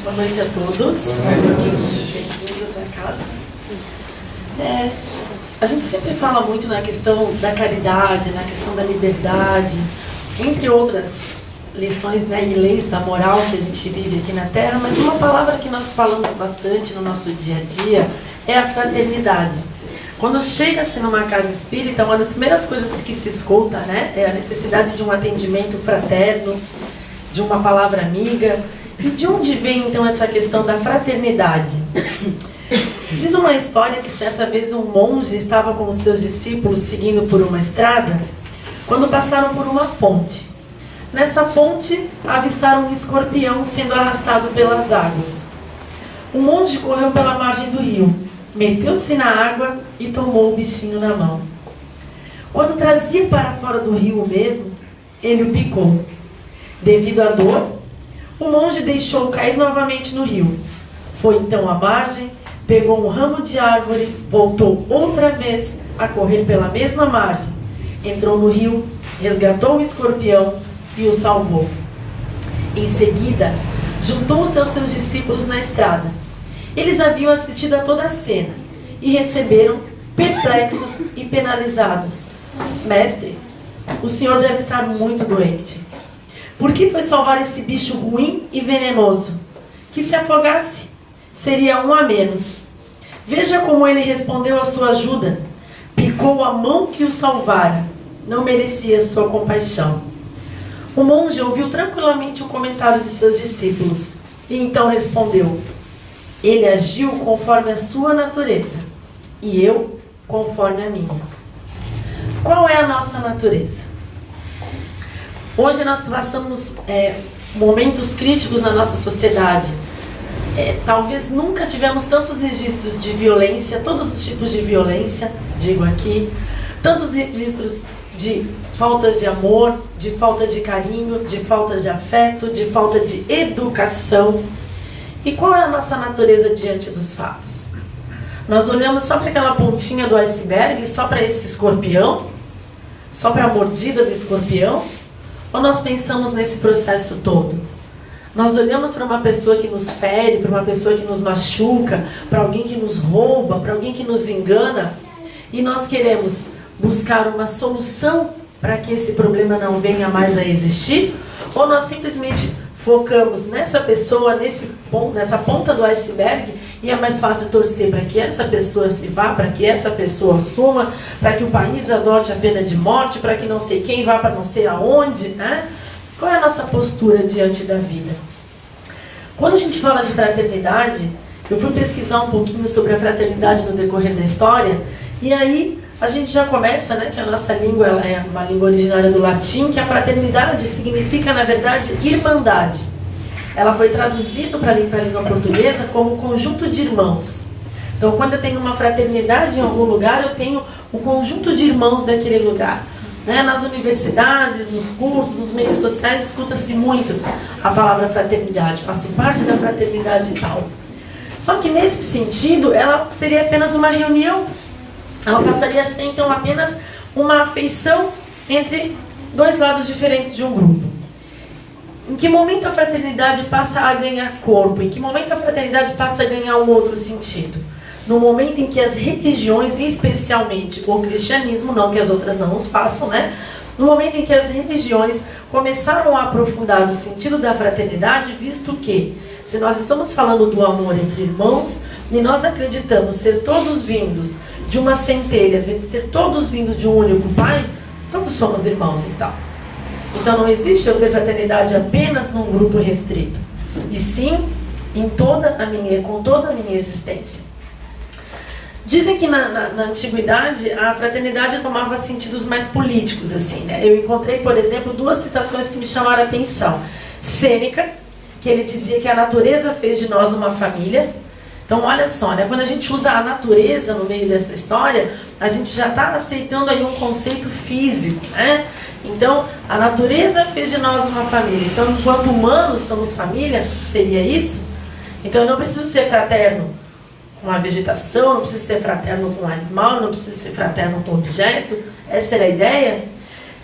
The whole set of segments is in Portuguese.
Boa noite a todos. Bem-vindos à casa. A gente sempre fala muito na questão da caridade, na questão da liberdade, entre outras lições, né, e leis da moral que a gente vive aqui na Terra, mas uma palavra que nós falamos bastante no nosso dia a dia é a fraternidade. Quando chega-se numa casa espírita, uma das primeiras coisas que se escuta, né, é a necessidade de um atendimento fraterno, de uma palavra amiga. E de onde vem então essa questão da fraternidade? Diz uma história que certa vez um monge estava com os seus discípulos seguindo por uma estrada, quando passaram por uma ponte. Nessa ponte avistaram um escorpião sendo arrastado pelas águas. O monge correu pela margem do rio, meteu-se na água e tomou o bichinho na mão. Quando trazia para fora do rio mesmo, ele o picou. Devido à dor, o monge deixou cair novamente no rio. Foi então à margem, pegou um ramo de árvore, voltou outra vez a correr pela mesma margem, entrou no rio, resgatou o escorpião e o salvou. Em seguida, juntou-se aos seus discípulos na estrada. Eles haviam assistido a toda a cena e receberam, perplexos e penalizados: Mestre, o senhor deve estar muito doente. Por que foi salvar esse bicho ruim e venenoso? Que se afogasse, seria um a menos. Veja como ele respondeu à sua ajuda. Picou a mão que o salvara. Não merecia sua compaixão. O monge ouviu tranquilamente o comentário de seus discípulos e então respondeu: ele agiu conforme a sua natureza e eu conforme a minha. Qual é a nossa natureza? Hoje nós passamos momentos críticos na nossa sociedade. Talvez nunca tivemos tantos registros de violência, todos os tipos de violência, digo aqui, tantos registros de falta de amor, de falta de carinho, de falta de afeto, de falta de educação. E qual é a nossa natureza diante dos fatos? Nós olhamos só para aquela pontinha do iceberg, só para esse escorpião, só para a mordida do escorpião? Ou nós pensamos nesse processo todo? Nós olhamos para uma pessoa que nos fere, para uma pessoa que nos machuca, para alguém que nos rouba, para alguém que nos engana, e nós queremos buscar uma solução para que esse problema não venha mais a existir? Ou nós simplesmente focamos nessa pessoa, nessa ponta do iceberg, e é mais fácil torcer para que essa pessoa se vá, para que essa pessoa suma, para que o país adote a pena de morte, para que não sei quem vá para não sei aonde, né? Qual é a nossa postura diante da vida? Quando a gente fala de fraternidade, eu fui pesquisar um pouquinho sobre a fraternidade no decorrer da história, e aí a gente já começa, né, que a nossa língua ela é uma língua originária do latim, que a fraternidade significa, na verdade, irmandade. Ela foi traduzida para a língua portuguesa como conjunto de irmãos. Então, quando eu tenho uma fraternidade em algum lugar, eu tenho o conjunto de irmãos daquele lugar. Né? Nas universidades, nos cursos, nos meios sociais, escuta-se muito a palavra fraternidade. Faço parte da fraternidade e tal. Só que, nesse sentido, ela seria apenas uma reunião. Ela passaria a ser, então, apenas uma afeição entre dois lados diferentes de um grupo. Em que momento a fraternidade passa a ganhar corpo? Em que momento a fraternidade passa a ganhar um outro sentido? No momento em que as religiões, especialmente o cristianismo, não que as outras não o façam, né? No momento em que as religiões começaram a aprofundar o sentido da fraternidade, visto que, se nós estamos falando do amor entre irmãos, e nós acreditamos ser todos vindos de uma centelha, ser todos vindos de um único pai, todos somos irmãos então. Então não existe eu ter fraternidade apenas num grupo restrito, e sim com toda a minha existência. Dizem que na antiguidade a fraternidade tomava sentidos mais políticos, assim, né? Eu encontrei, por exemplo, duas citações que me chamaram a atenção. Sêneca, que ele dizia que a natureza fez de nós uma família. Então, olha só, né? Quando a gente usa a natureza no meio dessa história, a gente já está aceitando aí um conceito físico, né? Então, a natureza fez de nós uma família. Então, enquanto humanos somos família, seria isso? Então, eu não preciso ser fraterno com a vegetação, não preciso ser fraterno com o animal, não preciso ser fraterno com o objeto. Essa era a ideia?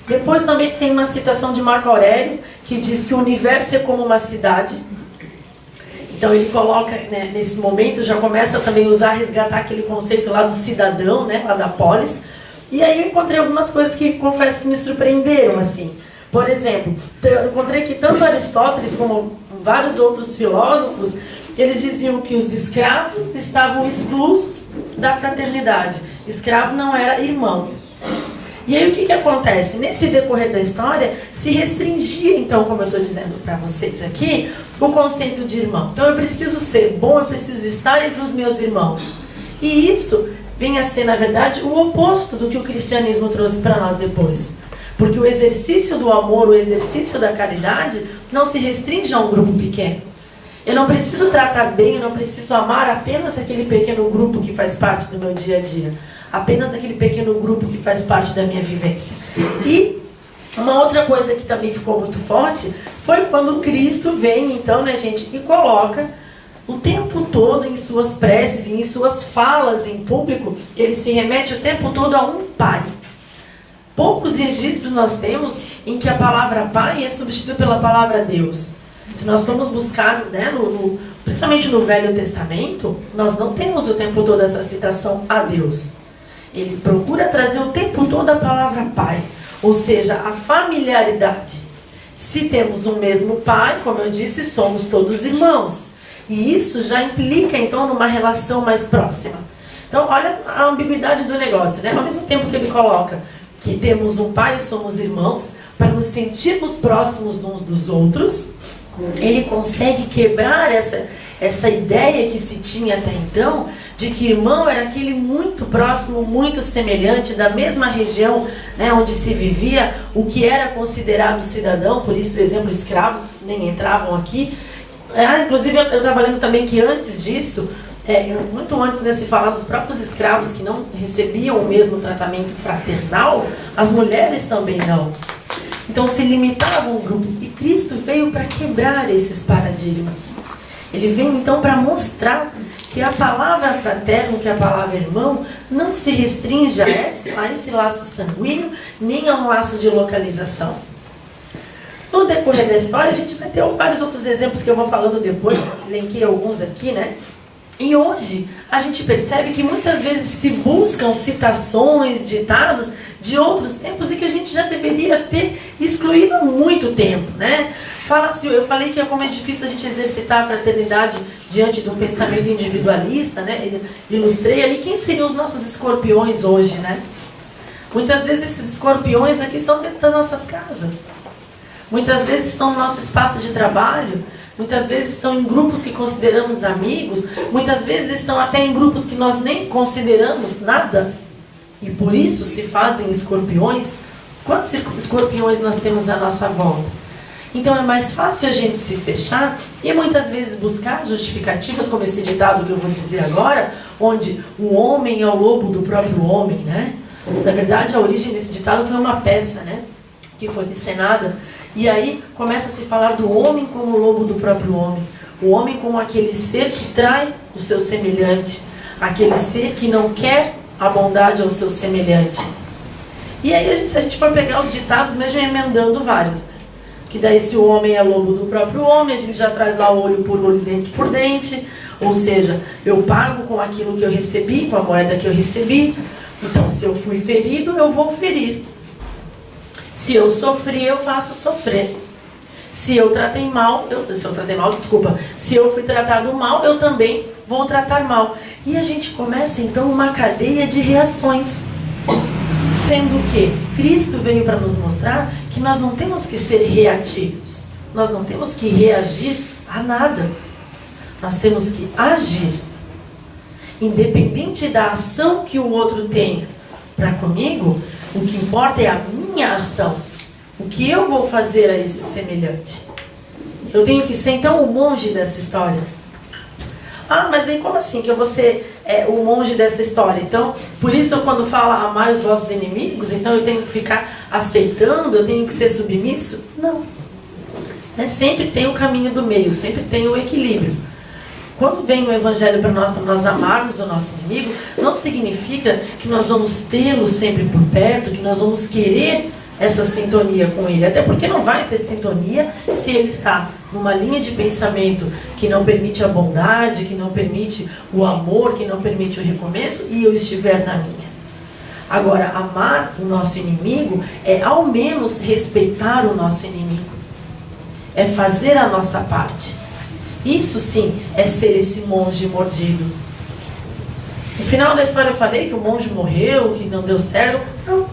Depois também tem uma citação de Marco Aurélio, que diz que o universo é como uma cidade. Então ele coloca, né, nesse momento, já começa também a usar, resgatar aquele conceito lá do cidadão, né, lá da polis. E aí eu encontrei algumas coisas que confesso que me surpreenderam, assim. Por exemplo, eu encontrei que tanto Aristóteles como vários outros filósofos, eles diziam que os escravos estavam exclusos da fraternidade. Escravo não era irmão. E aí o que acontece? Nesse decorrer da história, se restringia, então, como eu estou dizendo para vocês aqui, o conceito de irmão. Então eu preciso ser bom, eu preciso estar entre os meus irmãos. E isso vem a ser, na verdade, o oposto do que o cristianismo trouxe para nós depois. Porque o exercício do amor, o exercício da caridade, não se restringe a um grupo pequeno. Eu não preciso tratar bem, eu não preciso amar apenas aquele pequeno grupo que faz parte do meu dia a dia. Apenas aquele pequeno grupo que faz parte da minha vivência. E uma outra coisa que também ficou muito forte foi quando Cristo vem, então, né, gente, e coloca o tempo todo em suas preces, em suas falas em público, ele se remete o tempo todo a um pai. Poucos registros nós temos em que a palavra pai é substituída pela palavra Deus. Se nós formos buscar, né, principalmente no Velho Testamento, nós não temos o tempo todo essa citação a Deus. Ele procura trazer o tempo todo a palavra pai, ou seja, a familiaridade. Se temos um mesmo pai, como eu disse, somos todos irmãos. E isso já implica, então, numa relação mais próxima. Então, olha a ambiguidade do negócio, né? Ao mesmo tempo que ele coloca que temos um pai e somos irmãos, para nos sentirmos próximos uns dos outros, ele consegue quebrar essa ideia que se tinha até então, de que irmão era aquele muito próximo, muito semelhante, da mesma região, né, onde se vivia, o que era considerado cidadão, por isso, por exemplo, escravos nem entravam aqui. Inclusive, eu estava lendo também que antes disso, muito antes de se falar dos próprios escravos que não recebiam o mesmo tratamento fraternal, as mulheres também não. Então se limitava um grupo. E Cristo veio para quebrar esses paradigmas. Ele vem então para mostrar que a palavra fraterno, que a palavra irmão, não se restringe a esse laço sanguíneo, nem a um laço de localização. No decorrer da história, a gente vai ter vários outros exemplos que eu vou falando depois, elenquei alguns aqui, né? E hoje, a gente percebe que muitas vezes se buscam citações, ditados de outros tempos e que a gente já deveria ter excluído há muito tempo, né? Fala-se, eu falei que é como é difícil a gente exercitar a fraternidade diante de um pensamento individualista, né? Ilustrei ali quem seriam os nossos escorpiões hoje, né? Muitas vezes esses escorpiões aqui estão dentro das nossas casas. Muitas vezes estão no nosso espaço de trabalho, muitas vezes estão em grupos que consideramos amigos, muitas vezes estão até em grupos que nós nem consideramos nada, e por isso se fazem escorpiões. Quantos escorpiões nós temos à nossa volta? Então é mais fácil a gente se fechar e muitas vezes buscar justificativas, como esse ditado que eu vou dizer agora, onde o homem é o lobo do próprio homem, né? Na verdade, a origem desse ditado foi uma peça, né, que foi encenada. E aí começa a se falar do homem como o lobo do próprio homem. O homem como aquele ser que trai o seu semelhante. Aquele ser que não quer a bondade ao seu semelhante. E aí, se a gente for pegar os ditados, mesmo emendando vários, né? Que daí, se o homem é lobo do próprio homem, a gente já traz lá olho por olho, dente por dente. Ou seja, eu pago com aquilo que eu recebi, com a moeda que eu recebi. Então, se eu fui ferido, eu vou ferir. Se eu sofri, eu faço sofrer. Se eu fui tratado mal, eu também vou tratar mal. E a gente começa então uma cadeia de reações. Sendo que Cristo veio para nos mostrar que nós não temos que ser reativos. Nós não temos que reagir a nada. Nós temos que agir. Independente da ação que o outro tenha para comigo, o que importa é a minha ação. O que eu vou fazer a esse semelhante? Eu tenho que ser, então, o monge dessa história. Ah, mas aí como assim que eu vou ser o monge dessa história? Então, por isso, quando fala amar os vossos inimigos, então eu tenho que ficar aceitando, eu tenho que ser submisso? Não. Sempre tem o caminho do meio, sempre tem o equilíbrio. Quando vem o Evangelho para nós amarmos o nosso inimigo, não significa que nós vamos tê-lo sempre por perto, que nós vamos querer essa sintonia com ele. Até porque não vai ter sintonia se ele está numa linha de pensamento que não permite a bondade, que não permite o amor, que não permite o recomeço, e eu estiver na minha. Agora, amar o nosso inimigo é ao menos respeitar o nosso inimigo. É fazer a nossa parte. Isso sim é ser esse monge mordido. No final da história eu falei que o monge morreu, que não deu certo. Não.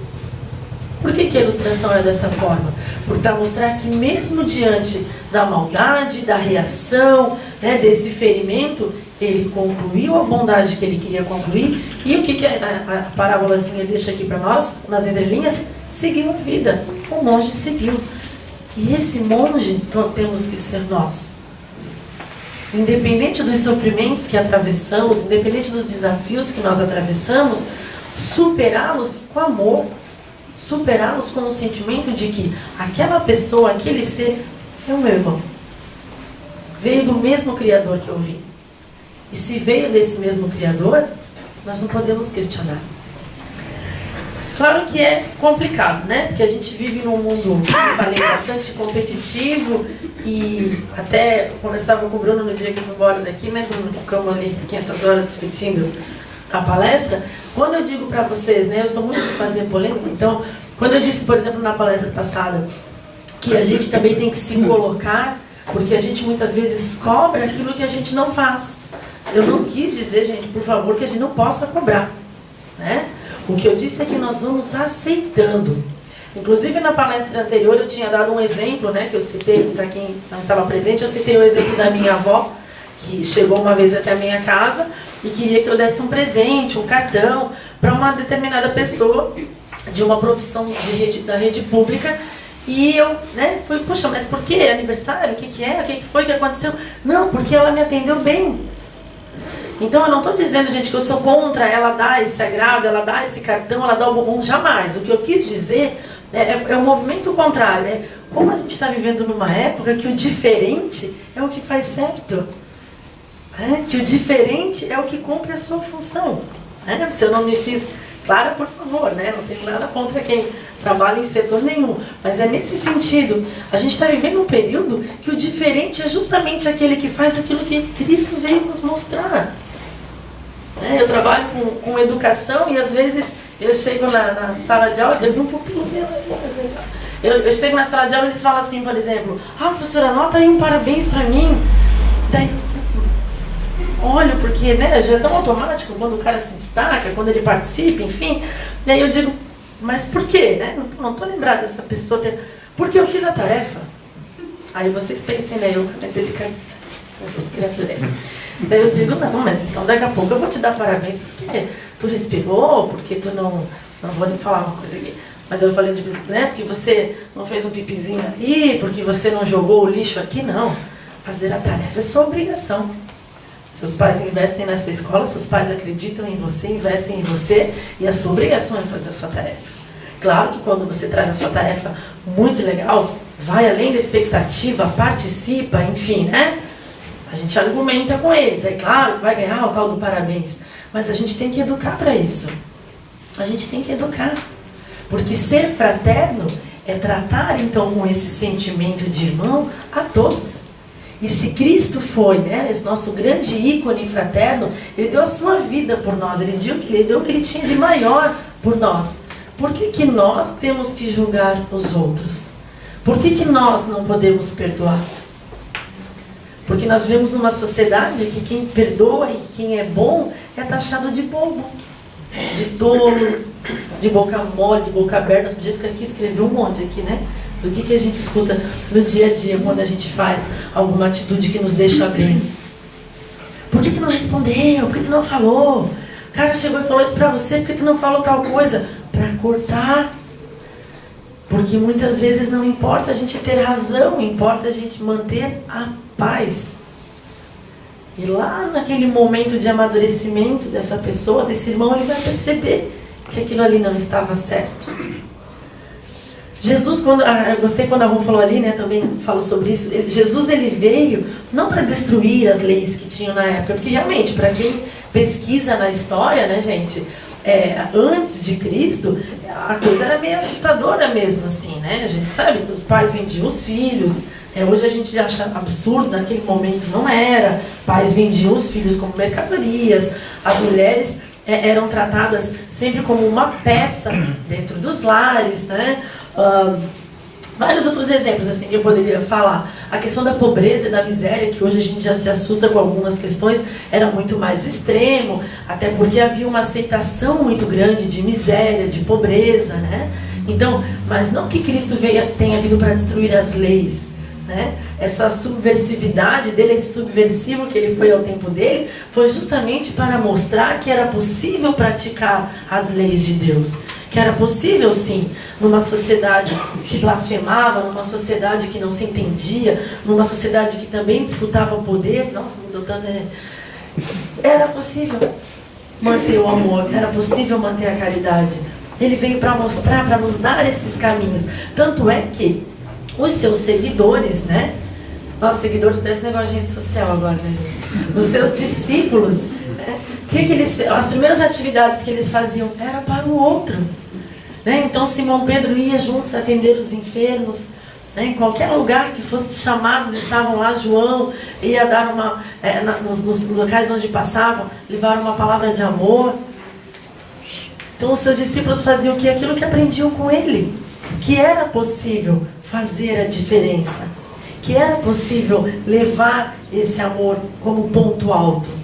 Por que a ilustração é dessa forma? Para mostrar que mesmo diante da maldade, da reação, né, desse ferimento, ele concluiu a bondade que ele queria concluir. E o que a parábolazinha deixa aqui para nós, nas entrelinhas? Seguiu a vida. O monge seguiu. E esse monge temos que ser nós. Independente dos sofrimentos que atravessamos, independente dos desafios que nós atravessamos, superá-los com amor. Superá-los com o sentimento de que aquela pessoa, aquele ser, é o meu irmão. Veio do mesmo Criador que eu vi. E se veio desse mesmo Criador, nós não podemos questionar. Claro que é complicado, né? Porque a gente vive num mundo, como eu falei, bastante competitivo. E até conversava com o Bruno no dia que eu fui embora daqui, né? Ficamos ali 500 horas discutindo a palestra. Quando eu digo para vocês, né? Eu sou muito de fazer polêmica. Então, quando eu disse, por exemplo, na palestra passada, que a gente também tem que se colocar, porque a gente muitas vezes cobra aquilo que a gente não faz. Eu não quis dizer, gente, por favor, que a gente não possa cobrar, né? O que eu disse é que nós vamos aceitando. Inclusive, na palestra anterior, eu tinha dado um exemplo, né, que eu citei, para quem não estava presente, eu citei o exemplo da minha avó, que chegou uma vez até a minha casa e queria que eu desse um presente, um cartão, para uma determinada pessoa de uma profissão da rede pública. E eu, né, fui, puxa, mas por que? Aniversário? O que é? O que foi que aconteceu? Não, porque ela me atendeu bem. Então eu não estou dizendo, gente, que eu sou contra ela dar esse agrado, ela dar esse cartão, ela dar o bombom, jamais. O que eu quis dizer é o movimento contrário. É como a gente está vivendo numa época que o diferente é o que faz certo. Que o diferente é o que cumpre a sua função. Se eu não me fiz clara, por favor, né? Não tenho nada contra quem trabalha em setor nenhum. Mas é nesse sentido. A gente está vivendo um período que o diferente é justamente aquele que faz aquilo que Cristo veio nos mostrar. Eu trabalho com educação e às vezes eu chego na sala de aula, eu vi um pupilo meu aí, eu chego na sala de aula e eles falam assim, por exemplo, professora, anota aí um parabéns para mim. Daí, olho, porque né, já é tão automático quando o cara se destaca, quando ele participa, enfim. E aí eu digo, mas por quê? Né? Não estou lembrada dessa pessoa porque eu fiz a tarefa. Aí vocês pensem, né? Eu com a delicadeza, essas criaturas. Daí eu digo, não, mas então daqui a pouco eu vou te dar parabéns porque tu respirou, porque tu não vou nem falar uma coisa aqui. Mas eu falei de bicicleta, porque você não fez um pipizinho ali, porque você não jogou o lixo aqui, não. Fazer a tarefa é sua obrigação. Seus pais investem nessa escola, seus pais acreditam em você, investem em você, e a sua obrigação é fazer a sua tarefa. Claro que quando você traz a sua tarefa muito legal, vai além da expectativa, participa, enfim, né? A gente argumenta com eles, é claro que vai ganhar o tal do parabéns, mas a gente tem que educar para isso. A gente tem que educar. Porque ser fraterno é tratar então com esse sentimento de irmão a todos. E se Cristo foi, né, esse nosso grande ícone fraterno, ele deu a sua vida por nós, ele deu o que ele tinha de maior por nós. Por que nós temos que julgar os outros? Por que nós não podemos perdoar? Porque nós vivemos numa sociedade que quem perdoa e quem é bom é taxado de bobo, de tolo, de boca mole, de boca aberta. Nós podíamos ficar aqui e escrever um monte aqui, né? Do que a gente escuta no dia a dia quando a gente faz alguma atitude que nos deixa bem. Por que tu não respondeu? Por que tu não falou? O cara chegou e falou isso pra você, por que tu não falou tal coisa? Pra cortar. Porque muitas vezes não importa a gente ter razão, importa a gente manter a paz. E lá naquele momento de amadurecimento dessa pessoa, desse irmão, ele vai perceber que aquilo ali não estava certo. Jesus, eu gostei quando a Rô falou ali, né, também fala sobre isso. Jesus, ele veio não para destruir as leis que tinham na época, porque realmente, para quem pesquisa na história, né, gente, antes de Cristo, a coisa era meio assustadora mesmo, assim, né? A gente sabe que os pais vendiam os filhos. Hoje a gente acha absurdo, naquele momento não era. Pais vendiam os filhos como mercadorias. As mulheres eram tratadas sempre como uma peça dentro dos lares, né? Vários outros exemplos assim que eu poderia falar. A questão da pobreza e da miséria, que hoje a gente já se assusta com algumas questões, era muito mais extremo, até porque havia uma aceitação muito grande de miséria, de pobreza, né? Então, mas não que Cristo tenha vindo para destruir as leis, né? Essa subversividade dele, esse subversivo que ele foi ao tempo dele, foi justamente para mostrar que era possível praticar as leis de Deus. Que era possível, sim, numa sociedade que blasfemava, numa sociedade que não se entendia, numa sociedade que também disputava o poder. Nossa, mudou tanto. Era possível manter o amor, era possível manter a caridade. Ele veio para mostrar, para nos dar esses caminhos. Tanto é que os seus seguidores, né? Nossa, seguidor desse negócio de rede social agora, né, gente? Os seus discípulos, né? As primeiras atividades que eles faziam era para o outro, né? Então Simão Pedro ia juntos atender os enfermos, né? Em qualquer lugar que fosse chamados estavam lá. João ia dar nos locais onde passavam, levar uma palavra de amor. Então os seus discípulos faziam o que? Aquilo que aprendiam com ele, que era possível fazer a diferença, que era possível levar esse amor como ponto alto.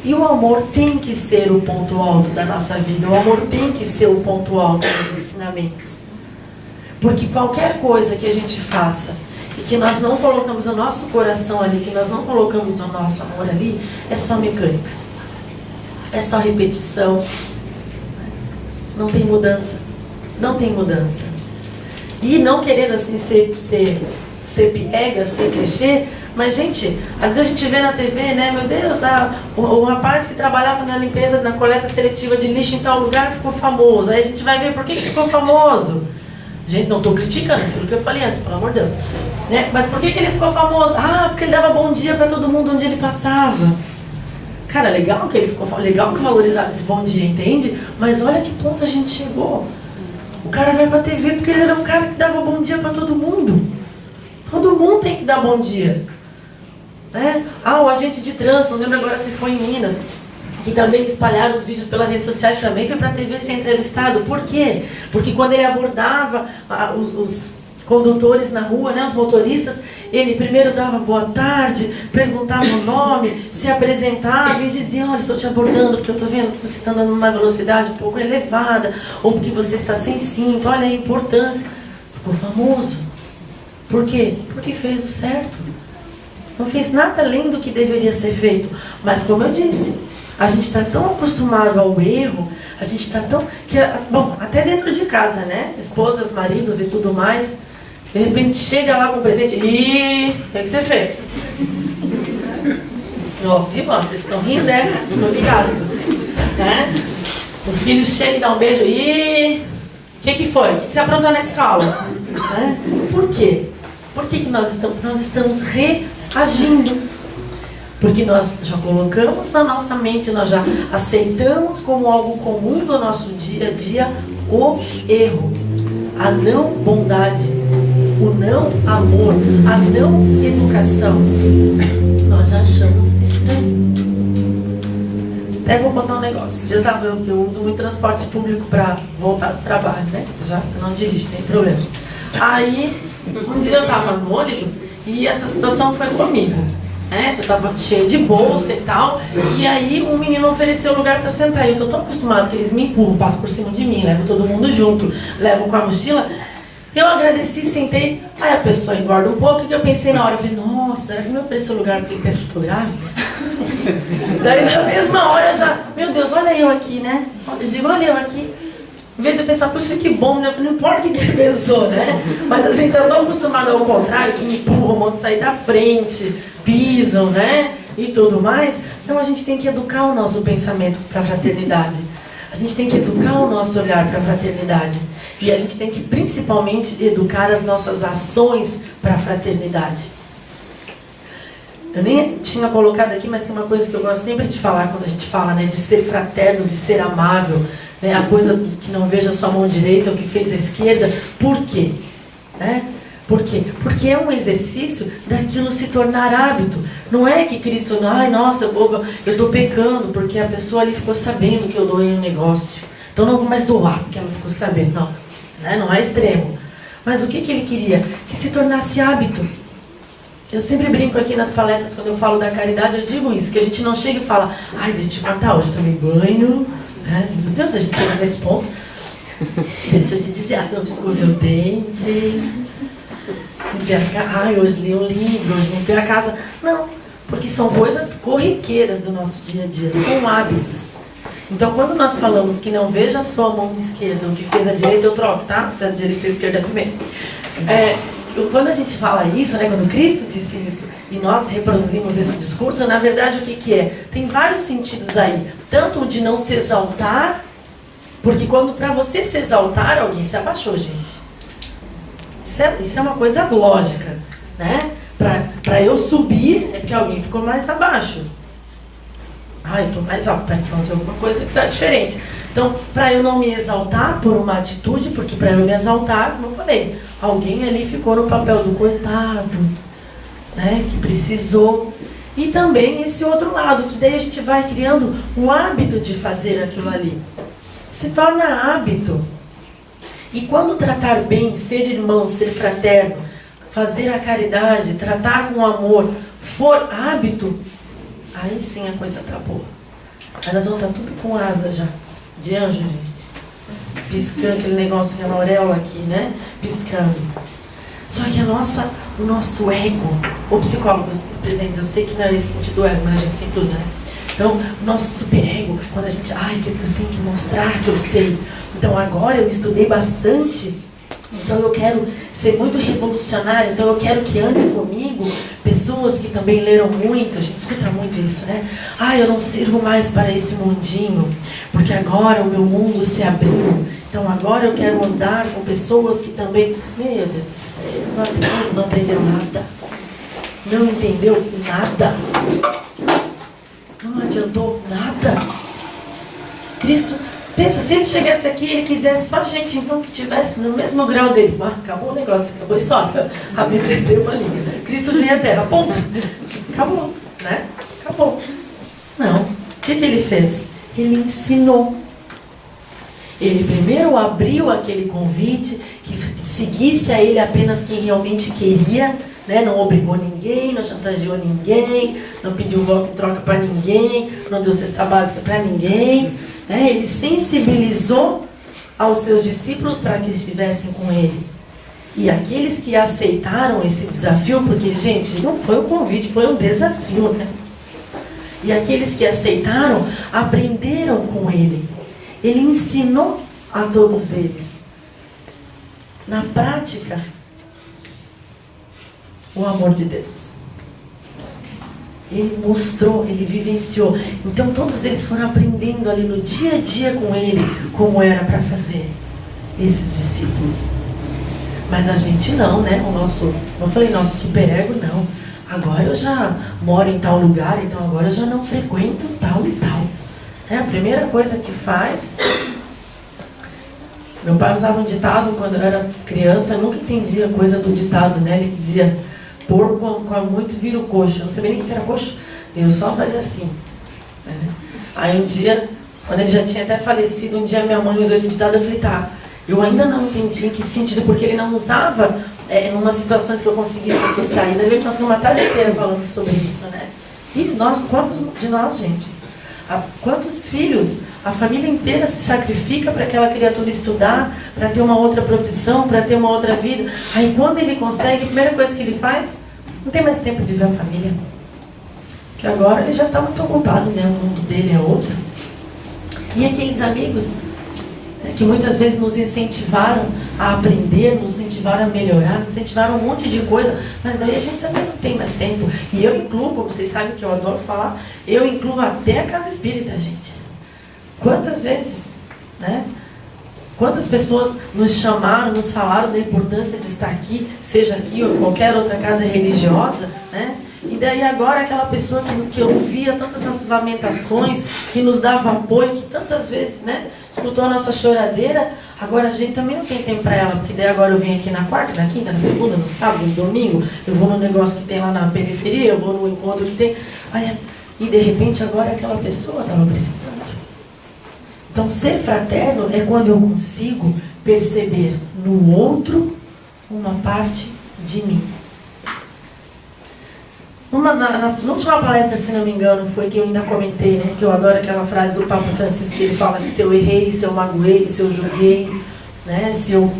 E o amor tem que ser o ponto alto da nossa vida. O amor tem que ser o ponto alto dos ensinamentos. Porque qualquer coisa que a gente faça e que nós não colocamos o nosso coração ali, que nós não colocamos o nosso amor ali, é só mecânica. É só repetição. Não tem mudança. Não tem mudança. E não querendo assim ser piega, ser clichê, mas, gente, às vezes a gente vê na TV, né, meu Deus, o rapaz que trabalhava na limpeza, na coleta seletiva de lixo em tal lugar ficou famoso. Aí a gente vai ver por que ficou famoso. Gente, não estou criticando aquilo que eu falei antes, pelo amor de Deus. Né? Mas por que ele ficou famoso? Porque ele dava bom dia para todo mundo onde ele passava. Cara, legal que ele ficou famoso, legal que valorizava esse bom dia, entende? Mas olha que ponto a gente chegou. O cara vai pra TV porque ele era um cara que dava bom dia para todo mundo. Todo mundo tem que dar bom dia. Né? O agente de trânsito, não lembro agora se foi em Minas, que também espalharam os vídeos pelas redes sociais, também foi para a TV ser entrevistado. Por quê? Porque quando ele abordava os condutores na rua, né, os motoristas, ele primeiro dava boa tarde, perguntava o nome, se apresentava e dizia: olha, estou te abordando porque eu estou vendo que você está andando numa velocidade um pouco elevada, ou porque você está sem cinto, olha a importância. Ficou famoso. Por quê? Porque fez o certo. Não fez nada além do que deveria ser feito. Mas, como eu disse, a gente está tão acostumado ao erro, a gente está tão... bom, até dentro de casa, né? Esposas, maridos e tudo mais. De repente chega lá com um presente e... o que você fez? Viu? Vocês estão rindo, né? Muito obrigada a vocês. Né? O filho chega e dá um beijo e... o que foi? O que você aprontou na escola? Né? Por quê? Por que nós estamos reagindo? Porque nós já colocamos na nossa mente, nós já aceitamos como algo comum do nosso dia a dia o erro, a não bondade, o não amor, a não educação. Nós já achamos estranho. Até vou contar um negócio. Eu uso muito transporte público para voltar do trabalho, né? Já que eu não dirijo, tem problemas. Aí, um dia eu estava no ônibus e essa situação foi comigo. Né? Eu estava cheio de bolsa e tal. E aí um menino ofereceu lugar para eu sentar. E eu estou tão acostumado que eles me empurram, passam por cima de mim, levam todo mundo junto, levam com a mochila. Eu agradeci, sentei. Aí a pessoa engorda um pouco. E eu pensei na hora, eu falei: nossa, será que me ofereceu lugar porque ele pensa que eu estou grávida? Daí na mesma hora já, meu Deus, olha eu aqui, né? Eu digo: olha eu aqui. Em vez de eu pensar: puxa, que bom, né? Não importa o que ele pensou, né? Mas a gente está tão acostumado ao contrário, que empurram, vão sair da frente, pisam, né? E tudo mais. Então a gente tem que educar o nosso pensamento para a fraternidade. A gente tem que educar o nosso olhar para a fraternidade. E a gente tem que principalmente educar as nossas ações para a fraternidade. Eu nem tinha colocado aqui, mas tem uma coisa que eu gosto sempre de falar quando a gente fala, né? De ser fraterno, de ser amável, A coisa que não veja a sua mão direita, o que fez a esquerda. Por quê? Por quê? Porque é um exercício daquilo se tornar hábito. Não é que Cristo, ai, nossa, eu estou pecando, porque a pessoa ali ficou sabendo que eu doei um negócio. Então não vou mais doar, porque ela ficou sabendo. Não, não é extremo. Mas o que ele queria? Que se tornasse hábito. Eu sempre brinco aqui nas palestras, quando eu falo da caridade, eu digo isso, que a gente não chega e fala, ai, deixa eu te contar, hoje tomei banho. Meu Deus, a gente chega nesse ponto. Deixa eu te dizer, ai, eu escovei o dente. Ai, hoje li um livro, hoje limpei a casa. Não, porque são coisas corriqueiras do nosso dia a dia, são hábitos. Então, quando nós falamos que não veja só a mão esquerda, o que fez a direita, eu troco, tá? Se a direita e a esquerda é primeiro. Quando a gente fala isso, quando Cristo disse isso, e nós reproduzimos esse discurso, na verdade, o que é? Tem vários sentidos aí. Tanto o de não se exaltar, porque quando para você se exaltar, alguém se abaixou, gente. Isso é uma coisa lógica, né? Para eu subir, é porque alguém ficou mais abaixo. Eu estou mais alto, pronto, é alguma coisa que está diferente. Então, para eu não me exaltar por uma atitude, porque para eu me exaltar, como eu falei, alguém ali ficou no papel do coitado, que precisou. E também esse outro lado, que daí a gente vai criando o hábito de fazer aquilo ali. Se torna hábito. E quando tratar bem, ser irmão, ser fraterno, fazer a caridade, tratar com amor, for hábito, aí sim a coisa tá boa. Aí nós vamos estar tudo com asa já, de anjo, gente. Piscando aquele negócio que é a auréola aqui, piscando. Só que o nosso ego, ou psicólogos presentes, eu sei que não é esse sentido do ego, mas a gente sempre usa, Então, o nosso superego, quando a gente, que eu tenho que mostrar que eu sei. Então agora eu estudei bastante, então eu quero ser muito revolucionário, então eu quero que andem comigo pessoas que também leram muito, a gente escuta muito isso, eu não sirvo mais para esse mundinho, porque agora o meu mundo se abriu, então agora eu quero andar com pessoas que também, meu Deus do céu, não aprendeu nada, não entendeu nada, não adiantou nada. Cristo... Pensa, se ele chegasse aqui e ele quisesse só gente então que estivesse no mesmo grau dele. Acabou o negócio, acabou a história. A Bíblia deu uma linha. Cristo veio à Terra, ponto. Acabou, Acabou. Não. O que ele fez? Ele ensinou. Ele primeiro abriu aquele convite, que seguisse a ele apenas quem realmente queria, não obrigou ninguém, não chantageou ninguém, não pediu voto em troca para ninguém, não deu cesta básica para ninguém. Ele sensibilizou aos seus discípulos para que estivessem com ele. E aqueles que aceitaram esse desafio, porque, gente, não foi um convite, foi um desafio, E aqueles que aceitaram, aprenderam com ele. Ele ensinou a todos eles. Na prática, o amor de Deus. Ele mostrou, ele vivenciou. Então todos eles foram aprendendo ali no dia a dia com ele como era para fazer esses discípulos. Mas a gente não, eu falei, nosso superego não. Agora eu já moro em tal lugar, então agora eu já não frequento tal e tal. A primeira coisa que faz... Meu pai usava um ditado quando eu era criança, eu nunca entendia a coisa do ditado, Ele dizia... Porco come muito vira o coxo. Eu não sabia nem o que era coxo. Eu só fazia assim. Aí um dia, quando ele já tinha até falecido, um dia minha mãe usou esse ditado, eu falei, eu ainda não entendi em que sentido, porque ele não usava em umas situações que eu conseguisse associar. E daí ele passou uma tarde inteira falando sobre isso, E nós, quantos de nós, gente? Quantos filhos, a família inteira se sacrifica para aquela criatura estudar, para ter uma outra profissão, para ter uma outra vida. Aí quando ele consegue, a primeira coisa que ele faz, não tem mais tempo de ver a família. Porque agora ele já está muito ocupado, o mundo dele é outro. E aqueles amigos que muitas vezes nos incentivaram a aprender, nos incentivaram a melhorar, nos incentivaram um monte de coisa, mas daí a gente também não tem mais tempo. E eu incluo, como vocês sabem que eu adoro falar, eu incluo até a casa espírita, gente. Quantas vezes, Quantas pessoas nos chamaram, nos falaram da importância de estar aqui, seja aqui ou qualquer outra casa religiosa, E daí agora aquela pessoa que ouvia tantas nossas lamentações, que nos dava apoio, que tantas vezes, escutou a nossa choradeira, agora a gente também não tem tempo para ela, porque daí agora eu venho aqui na quarta, na quinta, na segunda, no sábado, no domingo, eu vou no negócio que tem lá na periferia, eu vou no encontro que tem. E de repente agora aquela pessoa estava precisando. Então ser fraterno é quando eu consigo perceber no outro uma parte de mim. Na última palestra, se não me engano, foi que eu ainda comentei, né, que eu adoro aquela frase do Papa Francisco, que ele fala que se eu errei, se eu magoei, se eu julguei, né, se eu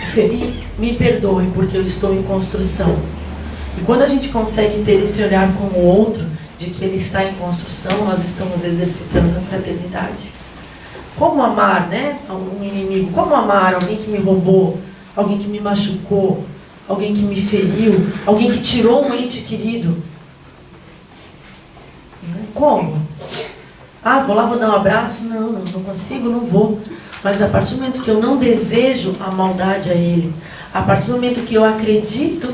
feri, me perdoe, porque eu estou em construção. E quando a gente consegue ter esse olhar com o outro, de que ele está em construção, nós estamos exercitando a fraternidade. Como amar, né, um inimigo? Como amar alguém que me roubou, alguém que me machucou, alguém que me feriu, alguém que tirou um ente querido? Como? Vou lá, vou dar um abraço? Não consigo, não vou. Mas a partir do momento que eu não desejo a maldade a ele, a partir do momento que eu acredito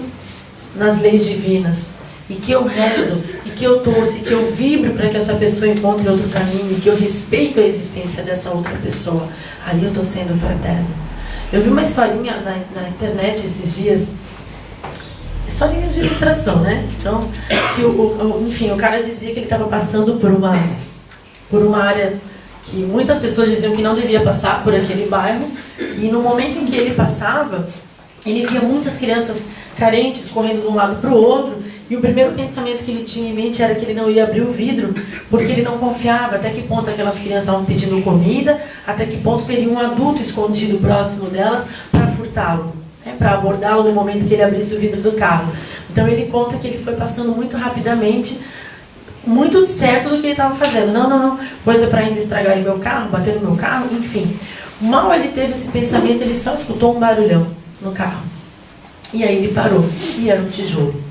nas leis divinas, e que eu rezo, e que eu torço, e que eu vibro para que essa pessoa encontre outro caminho, e que eu respeito a existência dessa outra pessoa, aí eu estou sendo fraterno. Eu vi uma historinha na internet esses dias, historinha de ilustração, né? Então, enfim, o cara dizia que ele estava passando por uma área que muitas pessoas diziam que não devia passar por aquele bairro, e no momento em que ele passava, ele via muitas crianças carentes correndo de um lado para o outro, e o primeiro pensamento que ele tinha em mente era que ele não ia abrir o vidro, porque ele não confiava até que ponto aquelas crianças estavam pedindo comida, até que ponto teria um adulto escondido próximo delas para furtá-lo, né, para abordá-lo no momento que ele abrisse o vidro do carro. Então ele conta que ele foi passando muito rapidamente, muito certo do que ele estava fazendo. Não, coisa para ainda estragar meu carro, bater no meu carro, enfim. Mal ele teve esse pensamento, ele só escutou um barulhão no carro. E aí ele parou, e era um tijolo.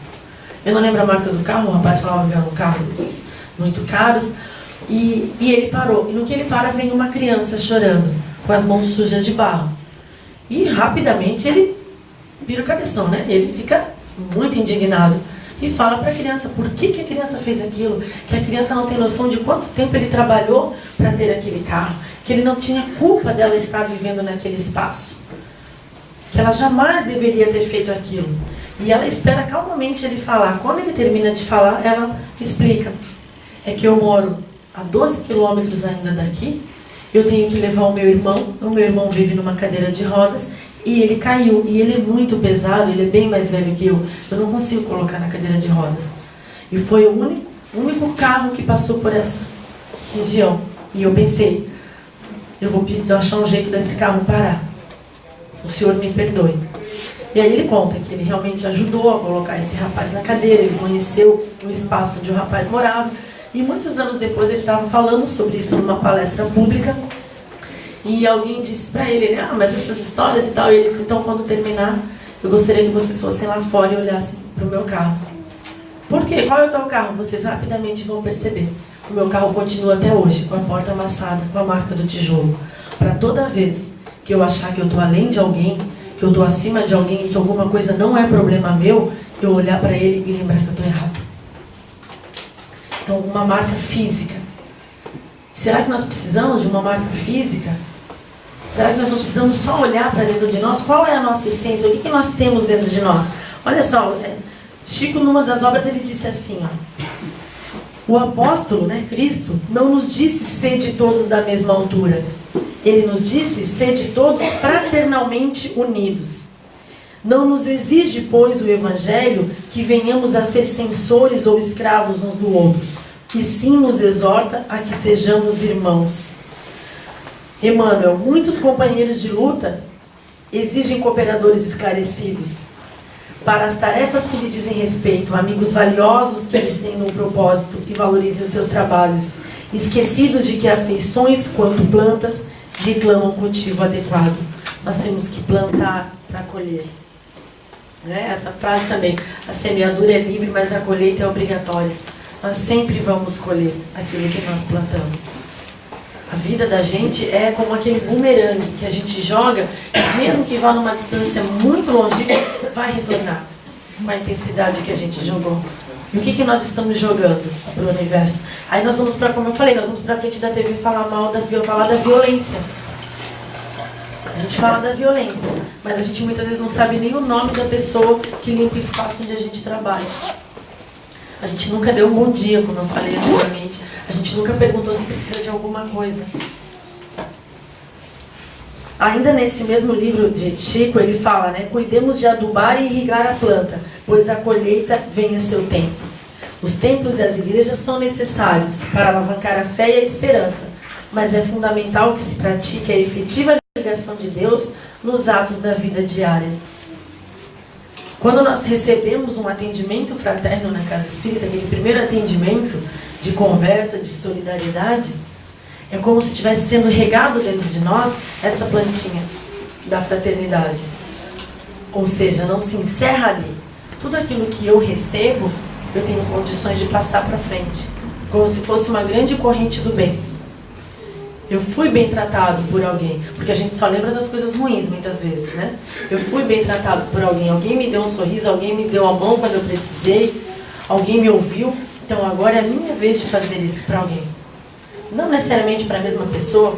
Eu não lembro a marca do carro, o rapaz falava que era um carro desses muito caros. E ele parou. E no que ele para, vem uma criança chorando, com as mãos sujas de barro. E rapidamente ele vira o cabeção, né? Ele fica muito indignado. E fala para a criança por que a criança fez aquilo. Que a criança não tem noção de quanto tempo ele trabalhou para ter aquele carro. Que ele não tinha culpa dela estar vivendo naquele espaço. Que ela jamais deveria ter feito aquilo. E ela espera calmamente ele falar. Quando ele termina de falar, ela explica. É que eu moro a 12 quilômetros ainda daqui, eu tenho que levar o meu irmão vive numa cadeira de rodas, e ele caiu, e ele é muito pesado, ele é bem mais velho que eu não consigo colocar na cadeira de rodas. E foi o único carro que passou por essa região. E eu pensei, eu vou achar um jeito desse carro parar. O senhor me perdoe. E aí ele conta que ele realmente ajudou a colocar esse rapaz na cadeira, ele conheceu o espaço onde o rapaz morava, e muitos anos depois ele estava falando sobre isso numa palestra pública, e alguém disse para ele, mas essas histórias e tal, e ele disse, então quando terminar, eu gostaria que vocês fossem lá fora e olhassem para o meu carro. Por quê? Qual é o teu carro? Vocês rapidamente vão perceber. O meu carro continua até hoje, com a porta amassada, com a marca do tijolo. Para toda vez que eu achar que eu estou além de alguém, que eu estou acima de alguém e que alguma coisa não é problema meu, eu olhar para ele e lembrar que eu estou errado. Então, uma marca física. Será que nós precisamos de uma marca física? Será que nós não precisamos só olhar para dentro de nós? Qual é a nossa essência? O que nós temos dentro de nós? Olha só, Chico, numa das obras, ele disse assim, o apóstolo, Cristo, não nos disse sede todos da mesma altura. Ele nos disse, sede todos fraternalmente unidos. Não nos exige, pois, o Evangelho que venhamos a ser censores ou escravos uns do outros, e sim nos exorta a que sejamos irmãos. Emmanuel, muitos companheiros de luta exigem cooperadores esclarecidos. Para as tarefas que lhe dizem respeito, amigos valiosos que lhes tenham um propósito e valorizem os seus trabalhos, esquecidos de que afeições, quanto plantas, reclamam cultivo adequado. Nós temos que plantar para colher. Essa frase também, a semeadura é livre, mas a colheita é obrigatória. Nós sempre vamos colher aquilo que nós plantamos. A vida da gente é como aquele bumerangue que a gente joga, e mesmo que vá numa distância muito longe, vai retornar com a intensidade que a gente jogou. E o que nós estamos jogando para o universo? Aí nós vamos para, como eu falei, nós vamos para frente da TV falar da violência. A gente fala da violência, mas a gente muitas vezes não sabe nem o nome da pessoa que limpa o espaço onde a gente trabalha. A gente nunca deu um bom dia, como eu falei anteriormente. A gente nunca perguntou se precisa de alguma coisa. Ainda nesse mesmo livro de Chico, ele fala, né? Cuidemos de adubar e irrigar a planta, pois a colheita vem a seu tempo. Os templos e as igrejas são necessários para alavancar a fé e a esperança, mas é fundamental que se pratique a efetiva ligação de Deus nos atos da vida diária. Quando nós recebemos um atendimento fraterno na casa espírita, aquele primeiro atendimento de conversa, de solidariedade, é como se estivesse sendo regado dentro de nós essa plantinha da fraternidade. Ou seja, não se encerra ali. Tudo aquilo que eu recebo, eu tenho condições de passar para frente. Como se fosse uma grande corrente do bem. Eu fui bem tratado por alguém, porque a gente só lembra das coisas ruins muitas vezes, né? Eu fui bem tratado por alguém me deu um sorriso, alguém me deu a mão quando eu precisei, alguém me ouviu, então agora é a minha vez de fazer isso para alguém. Não necessariamente para a mesma pessoa,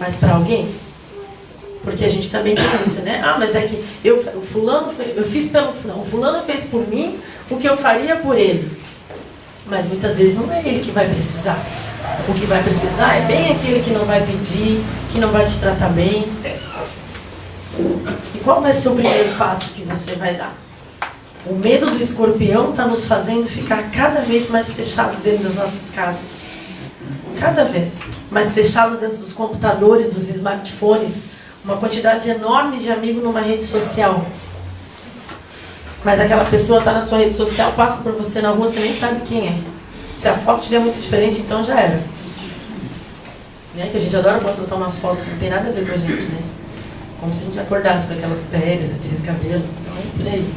mas para alguém. Porque a gente também tem isso, né? Ah, mas é que o fulano fez por mim o que eu faria por ele. Mas muitas vezes não é ele que vai precisar. O que vai precisar é bem aquele que não vai pedir, que não vai te tratar bem. E qual vai ser o primeiro passo que você vai dar? O medo do escorpião está nos fazendo ficar cada vez mais fechados dentro das nossas casas. Cada vez mais fechados dentro dos computadores, dos smartphones. Uma quantidade enorme de amigos numa rede social. Mas aquela pessoa está na sua rede social, passa por você na rua, você nem sabe quem é. Se a foto estiver muito diferente, então já era. Né? Que a gente adora botar umas fotos que não tem nada a ver com a gente, né? Como se a gente acordasse com aquelas peles, aqueles cabelos, então é por aí.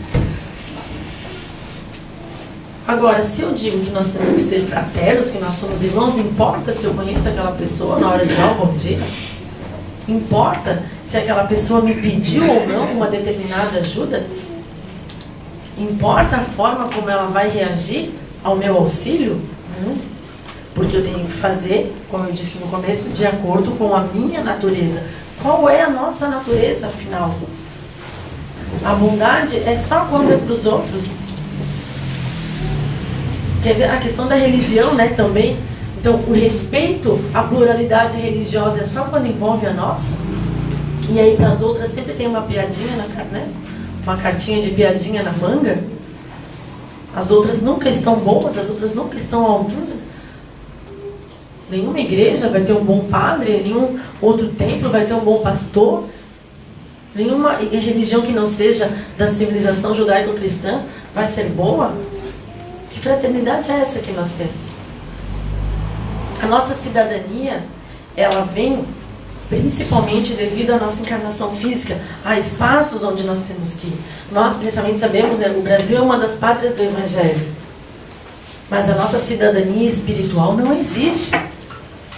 Agora, se eu digo que nós temos que ser fraternos, que nós somos irmãos, importa se eu conheço aquela pessoa na hora de dar um bom dia? Importa se aquela pessoa me pediu ou não uma determinada ajuda? Importa a forma como ela vai reagir ao meu auxílio? Porque eu tenho que fazer, como eu disse no começo, de acordo com a minha natureza. Qual é a nossa natureza, afinal? A bondade é só quando é para os outros. Quer ver a questão da religião, né, também? Então, o respeito à pluralidade religiosa é só quando envolve a nossa? E aí, para as outras, sempre tem uma piadinha, né? Uma cartinha de piadinha na manga? As outras nunca estão boas, as outras nunca estão à altura. Nenhuma igreja vai ter um bom padre, nenhum outro templo vai ter um bom pastor. Nenhuma religião que não seja da civilização judaico-cristã vai ser boa. Que fraternidade é essa que nós temos? A nossa cidadania, ela vem principalmente devido à nossa encarnação física. Há espaços onde nós temos que ir. Nós, principalmente, sabemos, né, o Brasil é uma das pátrias do Evangelho. Mas a nossa cidadania espiritual não existe.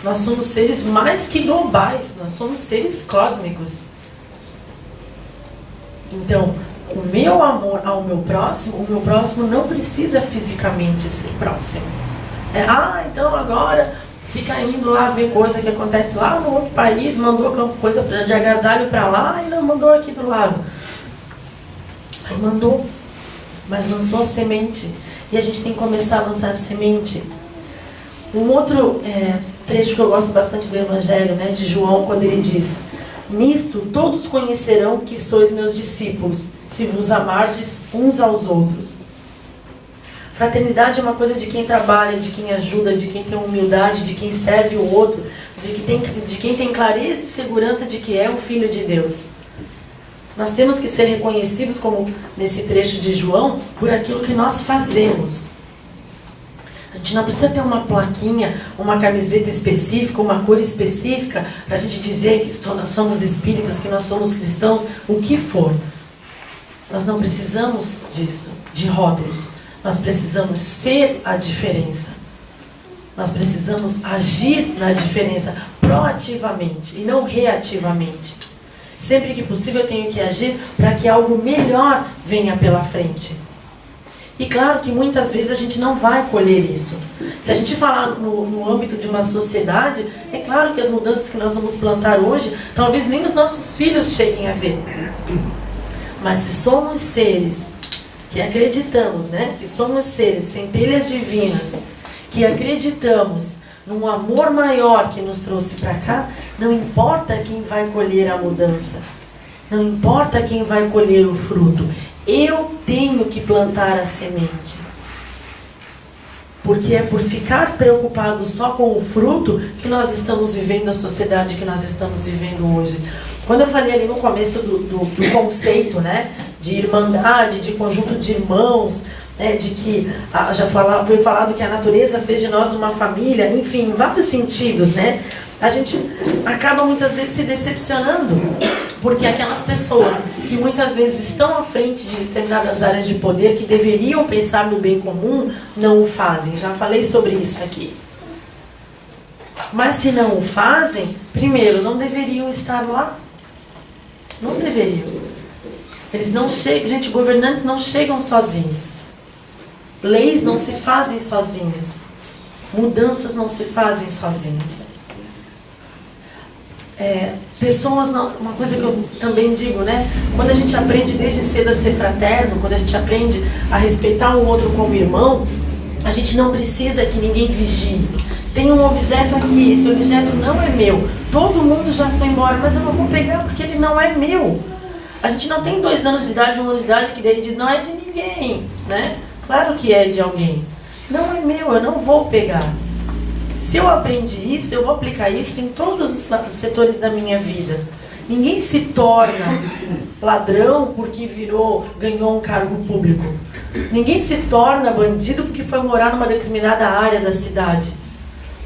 Nós somos seres mais que globais. Nós somos seres cósmicos. Então, o meu amor ao meu próximo, o meu próximo não precisa fisicamente ser próximo. Então agora fica indo lá ver coisa que acontece lá no outro país, mandou coisa de agasalho para lá e não mandou aqui do lado. Mas mandou, mas lançou a semente. E a gente tem que começar a lançar a semente. Um outro trecho que eu gosto bastante do Evangelho, né, de João, quando ele diz: nisto todos conhecerão que sois meus discípulos, se vos amardes uns aos outros. Fraternidade é uma coisa de quem trabalha, de quem ajuda, de quem tem humildade, de quem serve o outro, de quem tem clareza e segurança de que é um filho de Deus. Nós temos que ser reconhecidos, como nesse trecho de João, por aquilo que nós fazemos. A gente não precisa ter uma plaquinha, uma camiseta específica, uma cor específica, para a gente dizer que nós somos espíritas, que nós somos cristãos, o que for. Nós não precisamos disso, de rótulos. Nós precisamos ser a diferença. Nós precisamos agir na diferença proativamente e não reativamente. Sempre que possível eu tenho que agir para que algo melhor venha pela frente. E claro que muitas vezes a gente não vai colher isso. Se a gente falar no âmbito de uma sociedade, é claro que as mudanças que nós vamos plantar hoje, talvez nem os nossos filhos cheguem a ver. Mas se somos seres que acreditamos, né? Que somos seres, centelhas divinas, que acreditamos num amor maior que nos trouxe para cá, não importa quem vai colher a mudança, não importa quem vai colher o fruto, eu tenho que plantar a semente. Porque é por ficar preocupado só com o fruto que nós estamos vivendo a sociedade que nós estamos vivendo hoje. Quando eu falei ali no começo do conceito, né, de irmandade, de conjunto de irmãos, né, de que foi falado que a natureza fez de nós uma família, enfim, em vários sentidos, né? A gente acaba muitas vezes se decepcionando, porque aquelas pessoas que muitas vezes estão à frente de determinadas áreas de poder, que deveriam pensar no bem comum, não o fazem. Já falei sobre isso aqui. Mas se não o fazem, primeiro, não deveriam estar lá. Não deveriam. Eles não chegam, gente, governantes não chegam sozinhos. Leis não se fazem sozinhas. Mudanças não se fazem sozinhas. Pessoas não, uma coisa que eu também digo, né? Quando a gente aprende desde cedo a ser fraterno, quando a gente aprende a respeitar um outro como irmão, a gente não precisa que ninguém vigie. Tem um objeto aqui, esse objeto não é meu. Todo mundo já foi embora, mas eu não vou pegar porque ele não é meu. A gente não tem 2 anos de idade, 1 ano de idade, que daí diz, não é de ninguém, né? Claro que é de alguém. Não é meu, eu não vou pegar. Se eu aprendi isso, eu vou aplicar isso em todos os setores da minha vida. Ninguém se torna ladrão porque ganhou um cargo público. Ninguém se torna bandido porque foi morar numa determinada área da cidade.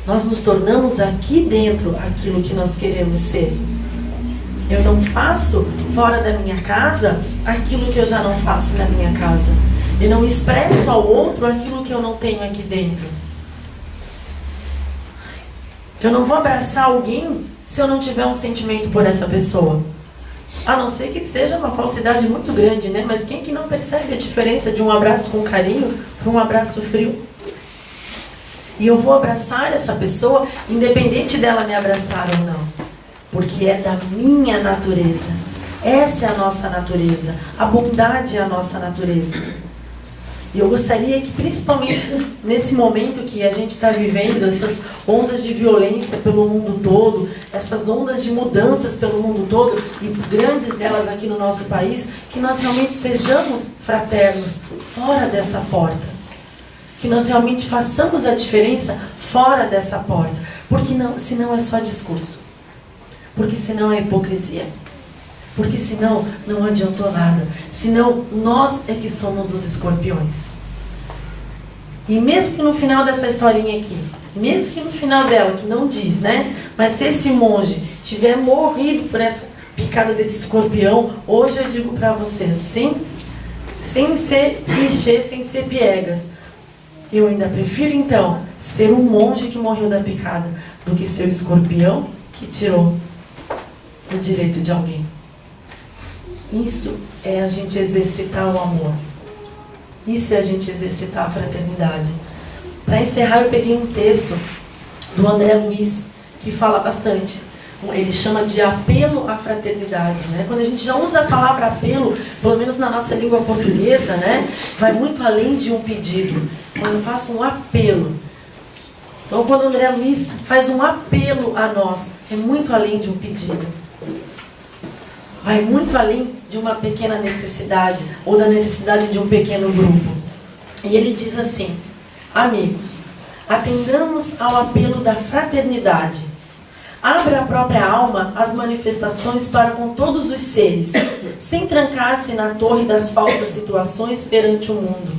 Nós nos tornamos aqui dentro aquilo que nós queremos ser. Eu não faço fora da minha casa aquilo que eu já não faço na minha casa. Eu não expresso ao outro aquilo que eu não tenho aqui dentro. Eu não vou abraçar alguém se eu não tiver um sentimento por essa pessoa. A não ser que seja uma falsidade muito grande, né? Mas quem que não percebe a diferença de um abraço com carinho para um abraço frio? E eu vou abraçar essa pessoa, independente dela me abraçar ou não. Porque é da minha natureza. Essa é a nossa natureza. A bondade é a nossa natureza. E eu gostaria que, principalmente nesse momento que a gente está vivendo, essas ondas de violência pelo mundo todo, essas ondas de mudanças pelo mundo todo, e grandes delas aqui no nosso país, que nós realmente sejamos fraternos fora dessa porta. Que nós realmente façamos a diferença fora dessa porta. Porque senão é só discurso. Porque senão é hipocrisia. Porque senão não adiantou nada. Senão nós é que somos os escorpiões. E mesmo que no final dessa historinha aqui, mesmo que no final dela, que não diz, né? Mas se esse monge tiver morrido por essa picada desse escorpião, hoje eu digo para vocês, sem ser clichê, sem ser piegas, eu ainda prefiro então ser um monge que morreu da picada do que ser o escorpião que tirou o direito de alguém. Isso é a gente exercitar o amor. Isso é a gente exercitar a fraternidade. Para encerrar, eu peguei um texto do André Luiz, que fala bastante. Ele chama de apelo à fraternidade, né? Quando a gente já usa a palavra apelo, pelo menos na nossa língua portuguesa, né? Vai muito além de um pedido. Quando eu faço um apelo. Então, quando o André Luiz faz um apelo a nós, é muito além de um pedido. Vai muito além de uma pequena necessidade ou da necessidade de um pequeno grupo. E ele diz assim: amigos, atendamos ao apelo da fraternidade. Abra a própria alma às manifestações para com todos os seres, sem trancar-se na torre das falsas situações perante o mundo.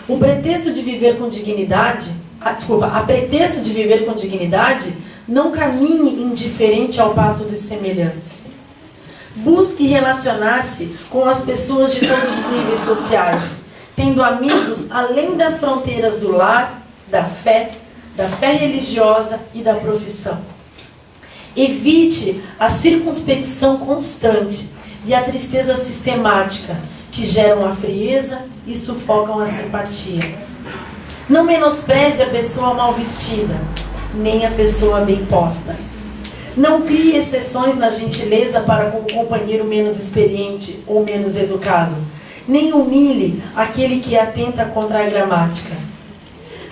A pretexto de viver com dignidade, não caminhe indiferente ao passo dos semelhantes. Busque relacionar-se com as pessoas de todos os níveis sociais, tendo amigos além das fronteiras do lar, da fé religiosa e da profissão. Evite a circunspecção constante e a tristeza sistemática que geram a frieza e sufocam a simpatia. Não menospreze a pessoa mal vestida, nem a pessoa bem posta. Não crie exceções na gentileza para com o companheiro menos experiente ou menos educado, nem humilhe aquele que atenta contra a gramática.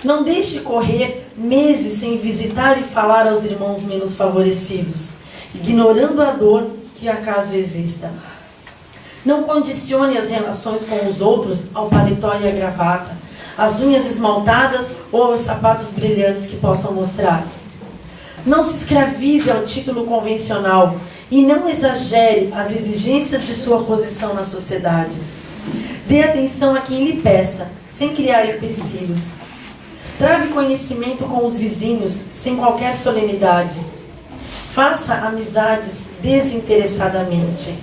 Não deixe correr meses sem visitar e falar aos irmãos menos favorecidos, ignorando a dor que acaso exista. Não condicione as relações com os outros ao paletó e à gravata, às unhas esmaltadas ou aos sapatos brilhantes que possam mostrar. Não se escravize ao título convencional e não exagere as exigências de sua posição na sociedade. Dê atenção a quem lhe peça, sem criar empecilhos. Trave conhecimento com os vizinhos, sem qualquer solenidade. Faça amizades desinteressadamente.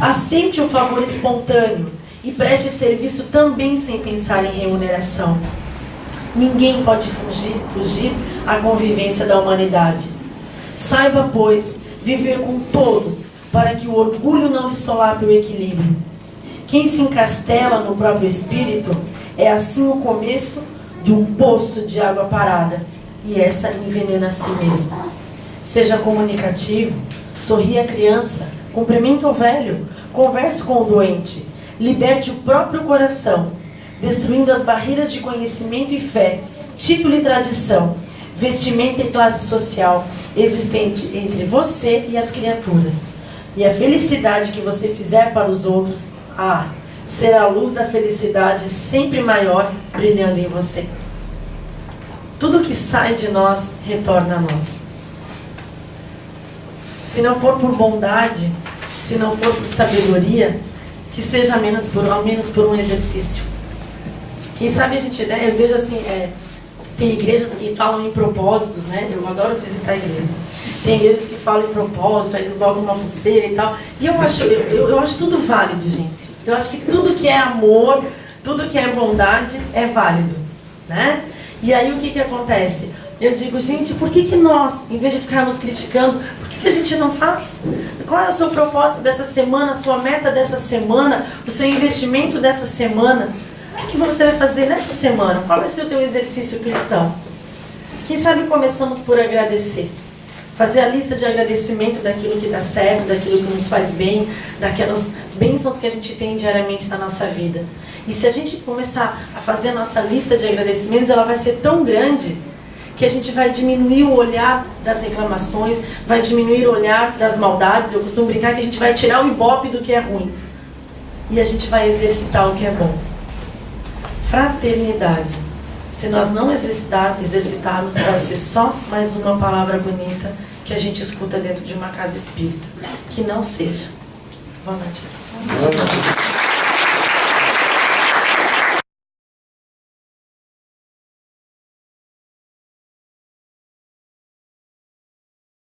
Aceite o favor espontâneo e preste serviço também sem pensar em remuneração. Ninguém pode fugir à convivência da humanidade. Saiba, pois, viver com todos, para que o orgulho não lhe solape o equilíbrio. Quem se encastela no próprio espírito é assim o começo de um poço de água parada, e essa envenena a si mesmo. Seja comunicativo, sorria à criança, cumprimente o velho, converse com o doente, liberte o próprio coração, destruindo as barreiras de conhecimento e fé, título e tradição, vestimenta e classe social existente entre você e as criaturas. E a felicidade que você fizer para os outros, será a luz da felicidade sempre maior brilhando em você. Tudo que sai de nós retorna a nós. Se não for por bondade, se não for por sabedoria, que seja ao menos por um exercício. Quem sabe a gente, né, eu vejo assim, tem igrejas que falam em propósitos, né? Eu adoro visitar a igreja. Tem igrejas que falam em propósito, aí eles botam uma pulseira e tal. E eu acho tudo válido, gente. Eu acho que tudo que é amor, tudo que é bondade é válido, né? E aí o que acontece? Eu digo, gente, por que nós, em vez de ficarmos criticando, por que a gente não faz? Qual é o seu propósito dessa semana, a sua meta dessa semana, o seu investimento dessa semana? O que você vai fazer nessa semana? Qual vai ser o teu exercício cristão? Quem sabe começamos por agradecer. Fazer a lista de agradecimento daquilo que dá certo, daquilo que nos faz bem, daquelas bênçãos que a gente tem diariamente na nossa vida. E se a gente começar a fazer a nossa lista de agradecimentos, ela vai ser tão grande que a gente vai diminuir o olhar das reclamações, vai diminuir o olhar das maldades. Eu costumo brincar que a gente vai tirar o ibope do que é ruim. E a gente vai exercitar o que é bom. Fraternidade. Se nós não exercitarmos, vai ser só mais uma palavra bonita que a gente escuta dentro de uma casa espírita. Que não seja. Boa noite.